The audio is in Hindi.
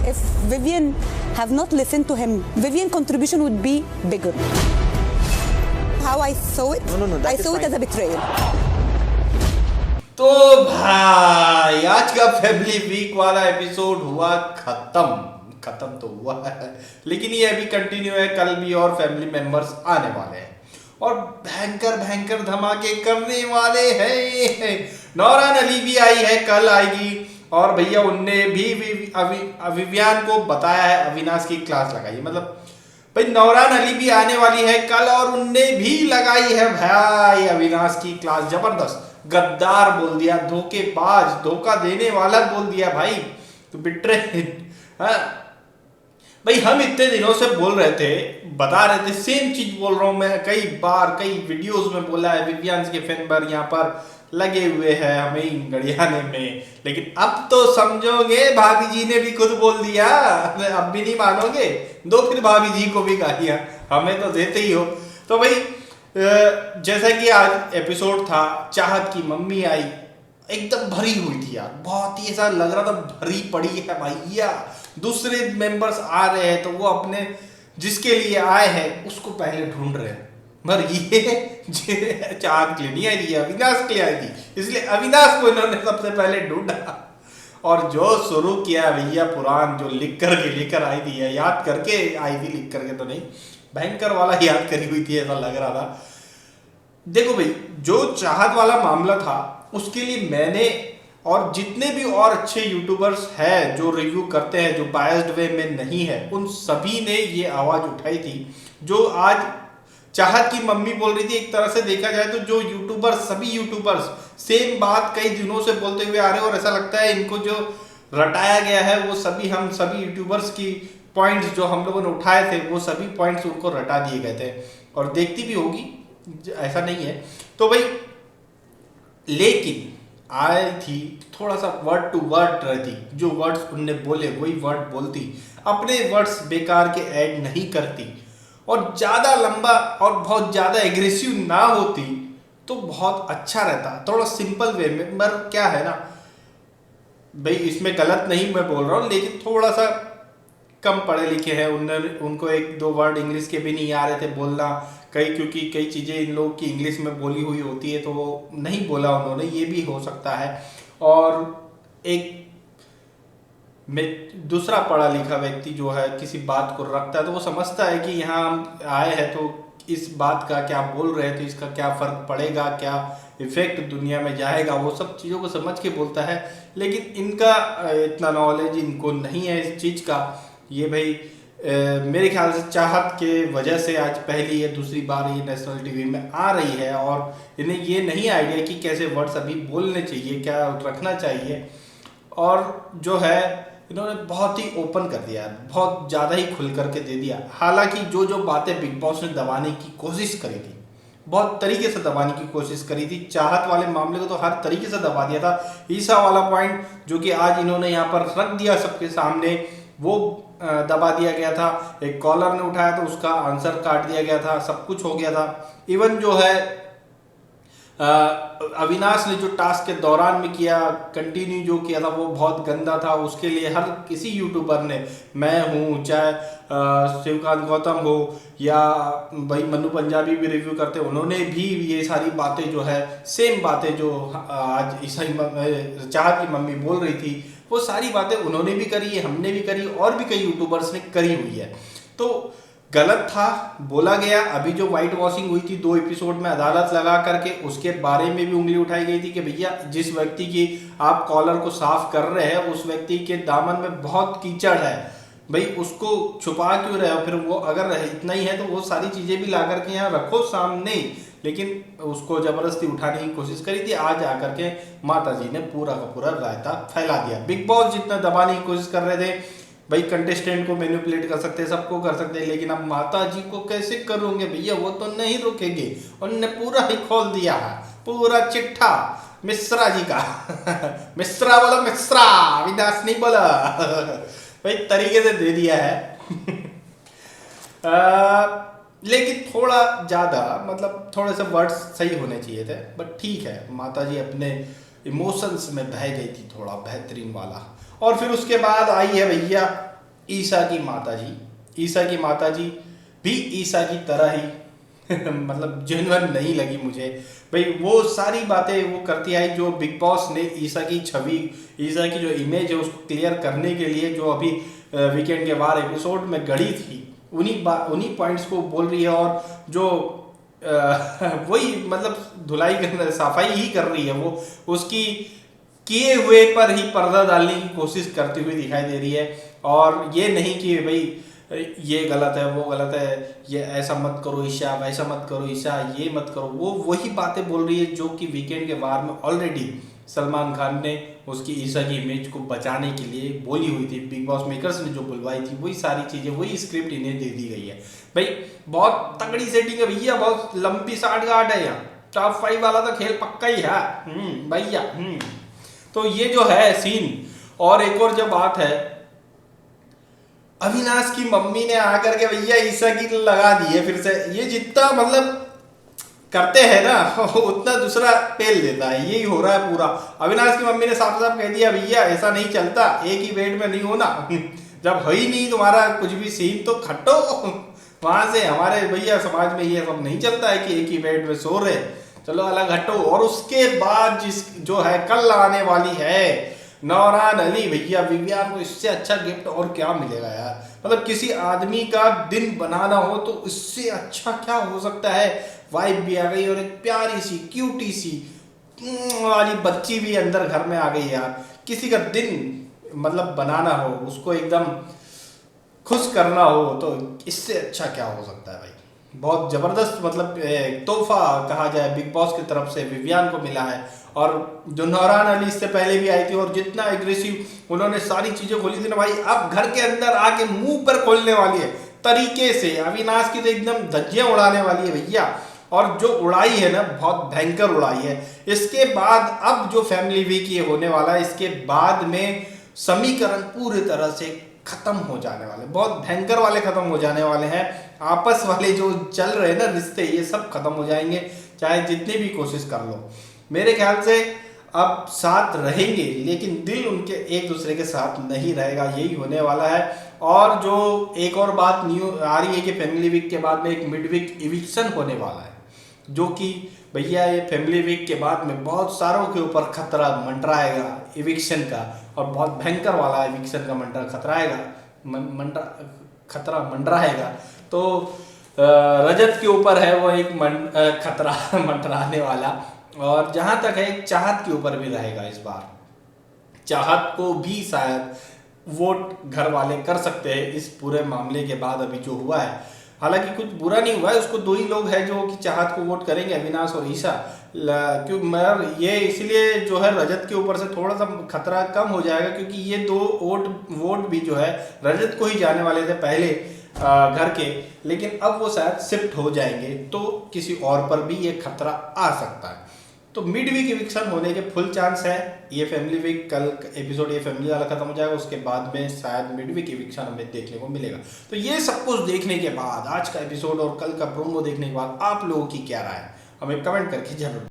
if Vivian have not listened to him, Vivian's contribution would be bigger. How I saw it, I saw it as a betrayal. तो भाई आज का फैमिली वीक वाला एपिसोड हुआ खत्म तो हुआ है, लेकिन ये अभी कंटिन्यू है। कल भी और फैमिली मेंबर्स आने वाले हैं और भयंकर धमाके करने वाले हैं। नौरान अली भी आई है, कल आएगी। और भैया उनने भी विवियान को बताया है अविनाश की क्लास लगाई। मतलब भाई नौरान अली भी आने वाली है कल और उनने भी लगाई है भाई अविनाश की क्लास। जबरदस्त गद्दार बोल दिया, धोखेबाज, धोखा देने वाला बोल दिया भाई। तो बिट्रे हाँ भाई, हम इतने दिनों से बोल रहे थे, बता रहे थे, सेम चीज बोल रहा हूं मैं। कई बार कई वीडियोस में बोला है विवियान के फैन यहाँ पर लगे हुए हैं हमें गड़ियाने में। लेकिन अब तो समझोगे, भाभी जी ने भी खुद बोल दिया, अब भी नहीं मानोगे। दो फिर भाभी जी को भी गालियां, हमें तो देते ही हो। तो भाई जैसा कि आज एपिसोड था, चाहत की मम्मी आई, एकदम भरी हुई थी यार, बहुत ही ऐसा लग रहा था भरी पड़ी है भैया। दूसरे मेंबर्स आ रहे हैं तो वो अपने जिसके लिए आए हैं उसको पहले ढूंढ रहे हैं, मगर ये चाहत के लिए नहीं आई थी, अविनाश के लिए आई थी, इसलिए अविनाश को इन्होंने सबसे पहले ढूंढा। और जो शुरू किया भैया पुराण, जो लिख करके लेकर आई थी, याद करके आई थी, लिख करके तो नहीं, भयंकर वाला याद करी हुई थी, ऐसा लग रहा था। देखो भाई, जो चाहत वाला मामला था उसके लिए मैंने और जितने भी और अच्छे यूट्यूबर्स हैं जो रिव्यू करते हैं, जो बायस्ड वे में नहीं है, उन सभी ने ये आवाज उठाई थी। जो आज चाहत की मम्मी बोल रही थी, एक तरह से देखा जाए तो जो यूट्यूबर्स, सभी यूट्यूबर्स सेम बात कई दिनों से बोलते हुए आ रहे हैं। और ऐसा लगता है इनको जो रटाया गया है वो सभी, हम सभी यूट्यूबर्स की पॉइंट्स जो हम लोगों ने उठाए थे वो सभी पॉइंट्स उनको रटा दिए गए थे। और देखती भी होगी, ऐसा नहीं है। तो भाई लेकिन आई थी थोड़ा सा वर्ड टू वर्ड रहती, जो वर्ड्स उनने बोले वही वर्ड बोलती, अपने वर्ड्स बेकार के ऐड नहीं करती, और ज़्यादा लंबा और बहुत ज़्यादा एग्रेसिव ना होती तो बहुत अच्छा रहता। थोड़ा सिंपल वे में, मगर क्या है ना भाई, इसमें गलत नहीं मैं बोल रहा हूँ, लेकिन थोड़ा सा कम पढ़े लिखे हैं, उनको एक दो वर्ड इंग्लिश के भी नहीं आ रहे थे बोलना, क्योंकि कई चीज़ें इन लोग की इंग्लिश में बोली हुई होती है तो वो नहीं बोला उन्होंने, ये भी हो सकता है। और एक दूसरा पढ़ा लिखा व्यक्ति जो है किसी बात को रखता है तो वो समझता है कि यहाँ हम आए हैं तो इस बात का क्या बोल रहे हैं, तो इसका क्या फ़र्क पड़ेगा, क्या इफेक्ट दुनिया में जाएगा, वो सब चीज़ों को समझ के बोलता है। लेकिन इनका इतना नॉलेज इनको नहीं है इस चीज़ का। ये भाई मेरे ख्याल से चाहत के वजह से आज पहली या दूसरी बार ये नेशनल टीवी में आ रही है और इन्हें ये नहीं आइडिया कि कैसे वर्ड्स अभी बोलने चाहिए, क्या रखना चाहिए। और जो है इन्होंने बहुत ही ओपन कर दिया, बहुत ज़्यादा ही खुल करके दे दिया। हालांकि जो बातें बिग बॉस ने दबाने की कोशिश करी थी, बहुत तरीके से दबाने की कोशिश करी थी। चाहत वाले मामले को तो हर तरीके से दबा दिया था। ईसा वाला पॉइंट जो कि आज इन्होंने यहाँ पर रख दिया सबके सामने, वो दबा दिया गया था। एक कॉलर ने उठाया तो उसका आंसर काट दिया गया था, सब कुछ हो गया था। इवन जो है अविनाश ने जो टास्क के दौरान में किया, कंटिन्यू जो किया था वो बहुत गंदा था। उसके लिए हर किसी यूट्यूबर ने, मैं हूँ, चाहे शिवकांत गौतम हो या भाई मनु पंजाबी भी रिव्यू करते, उन्होंने भी ये सारी बातें जो है, सेम बातें जो आज ईसाई चाहत की मम्मी बोल रही थी, वो सारी बातें उन्होंने भी करी है, हमने भी करी, और भी कई यूट्यूबर्स ने करी हुई है। तो गलत था, बोला गया। अभी जो व्हाइट वॉशिंग हुई थी 2 एपिसोड में अदालत लगा करके, उसके बारे में भी उंगली उठाई गई थी कि भैया जिस व्यक्ति की आप कॉलर को साफ कर रहे हैं उस व्यक्ति के दामन में बहुत कीचड़ है, भाई उसको छुपा क्यों रहे हो। फिर वो अगर इतना ही है तो वो सारी चीजें भी ला करके यहाँ रखो सामने, लेकिन उसको जबरदस्ती उठाने की कोशिश करी थी। आज आकर के माता जी ने पूरा का पूरा रायता फैला दिया। बिग बॉस जितना दबाने की कोशिश कर रहे थे, भाई कंटेस्टेंट को मैनिपुलेट कर सकते हैं, सबको कर सकते हैं, लेकिन अब माता जी को कैसे करोगे भैया, वो तो नहीं रुकेंगे। उन्होंने पूरा ही खोल दिया है, पूरा चिट्ठा मिश्रा जी का मिश्रा बोला, मिश्रा, विनाश नहीं बोला भाई, तरीके से दे दिया है लेकिन थोड़ा ज़्यादा, मतलब थोड़े से वर्ड्स सही होने चाहिए थे, बट ठीक है, माता जी अपने इमोशंस में बह गई थी थोड़ा, बेहतरीन वाला। और फिर उसके बाद आई है भैया ईसा की माता जी भी ईसा की तरह ही मतलब जेन्युइन नहीं लगी मुझे भाई। वो सारी बातें वो करती आई जो बिग बॉस ने ईसा की छवि, ईसा की जो इमेज है उसको क्लियर करने के लिए जो अभी वीकेंड के बाहर एपिसोड में गढ़ी थी, उन्हीं पॉइंट्स को बोल रही है। और जो वही मतलब धुलाई कर सफाई ही कर रही है, वो उसकी किए हुए पर ही पर्दा डालने की कोशिश करती हुई दिखाई दे रही है। और ये नहीं कि भाई ये गलत है, वो गलत है, ये ऐसा मत करो ईशा, वैसा मत करो ईशा, ये मत करो, वो वही बातें बोल रही है जो कि वीकेंड के बार में ऑलरेडी सलमान खान ने उसकी ईशा की इमेज को बचाने के लिए बोली हुई थी। बिग बॉस मेकर्स ने जो बुलवाई थी वही सारी चीज़ें, वही स्क्रिप्ट इन्हें दे दी गई है। भाई बहुत तगड़ी सेटिंग है भैया, बहुत लंबी साठगांठ है यहाँ, टॉप 5 वाला तो खेल पक्का ही है भैया। तो ये जो है सीन। और एक और जो बात है, अविनाश की मम्मी ने आकर के भैया ईसा की लगा दी है फिर से। ये जितना मतलब करते हैं ना उतना दूसरा पेल देता है, यही हो रहा है पूरा। अविनाश की मम्मी ने साफ साफ कह दिया भैया ऐसा नहीं चलता, एक ही बेड में नहीं होना जब है ही नहीं तुम्हारा कुछ भी सीन तो खट्टो वहां से। हमारे भैया समाज में ये सब नहीं चलता है कि एक ही बेड में सो रहे, चलो अलग हटो। और उसके बाद जो है कल आने वाली है नौरान अली भैया, विवियान को इससे अच्छा गिफ्ट और क्या मिलेगा यार। मतलब किसी आदमी का दिन बनाना हो तो इससे अच्छा क्या हो सकता है। वाइफ भी आ गई और एक प्यारी सी क्यूटी सी वाली बच्ची भी अंदर घर में आ गई यार। किसी का दिन मतलब बनाना हो, उसको एकदम खुश करना हो तो इससे अच्छा क्या हो सकता है भाई। बहुत ज़बरदस्त मतलब तोहफा कहा जाए बिग बॉस की तरफ से विवियान को मिला है। और जो नौरान अली इससे पहले भी आई थी और जितना एग्रेसिव उन्होंने सारी चीज़ें खोली थी ना भाई, अब घर के अंदर आके मुंह पर खोलने वाली है तरीके से। अविनाश की तो एकदम धज्जियां उड़ाने वाली है भैया। और जो उड़ाई है ना बहुत भयंकर उड़ाई है। इसके बाद अब जो फैमिली वीक ये होने वाला है, इसके बाद में समीकरण पूरी तरह से खत्म हो जाने वाले, बहुत भयंकर वाले खत्म हो जाने वाले हैं। आपस वाले जो चल रहे हैं ना रिश्ते, ये सब खत्म हो जाएंगे चाहे जितनी भी कोशिश कर लो। मेरे ख्याल से अब साथ रहेंगे लेकिन दिल उनके एक दूसरे के साथ नहीं रहेगा, यही होने वाला है। और जो एक और बात न्यू आ रही है कि फैमिली वीक के बाद में एक मिड वीक इविक्शन होने वाला है, जो कि भैया ये फैमिली वीक के बाद में बहुत सारों के ऊपर खतरा मंडराएगा इविक्शन का। और बहुत भयंकर वाला इविक्शन का खतरा मंडराएगा। तो रजत के ऊपर है वो एक खतरा मंडराने वाला। और जहां तक है एक चाहत के ऊपर भी रहेगा इस बार। चाहत को भी शायद वोट घर वाले कर सकते हैं इस पूरे मामले के बाद अभी जो हुआ है। हालांकि कुछ बुरा नहीं हुआ है, उसको दो ही लोग हैं जो कि चाहत को वोट करेंगे, अविनाश और ईशा। क्यों मगर ये इसलिए जो है रजत के ऊपर से थोड़ा सा खतरा कम हो जाएगा, क्योंकि ये दो वोट भी जो है रजत को ही जाने वाले थे पहले घर के, लेकिन अब वो शायद शिफ्ट हो जाएंगे तो किसी और पर भी ये खतरा आ सकता है। तो मिड वीक इविक्शन होने के फुल चांस है। ये फैमिली वीक कल एपिसोड ये फैमिली वाला खत्म हो जाएगा, उसके बाद में शायद मिड वीक इविक्शन हमें देखने को मिलेगा। तो ये सब कुछ देखने के बाद, आज का एपिसोड और कल का प्रोमो देखने के बाद आप लोगों की क्या राय है हमें कमेंट करके जरूर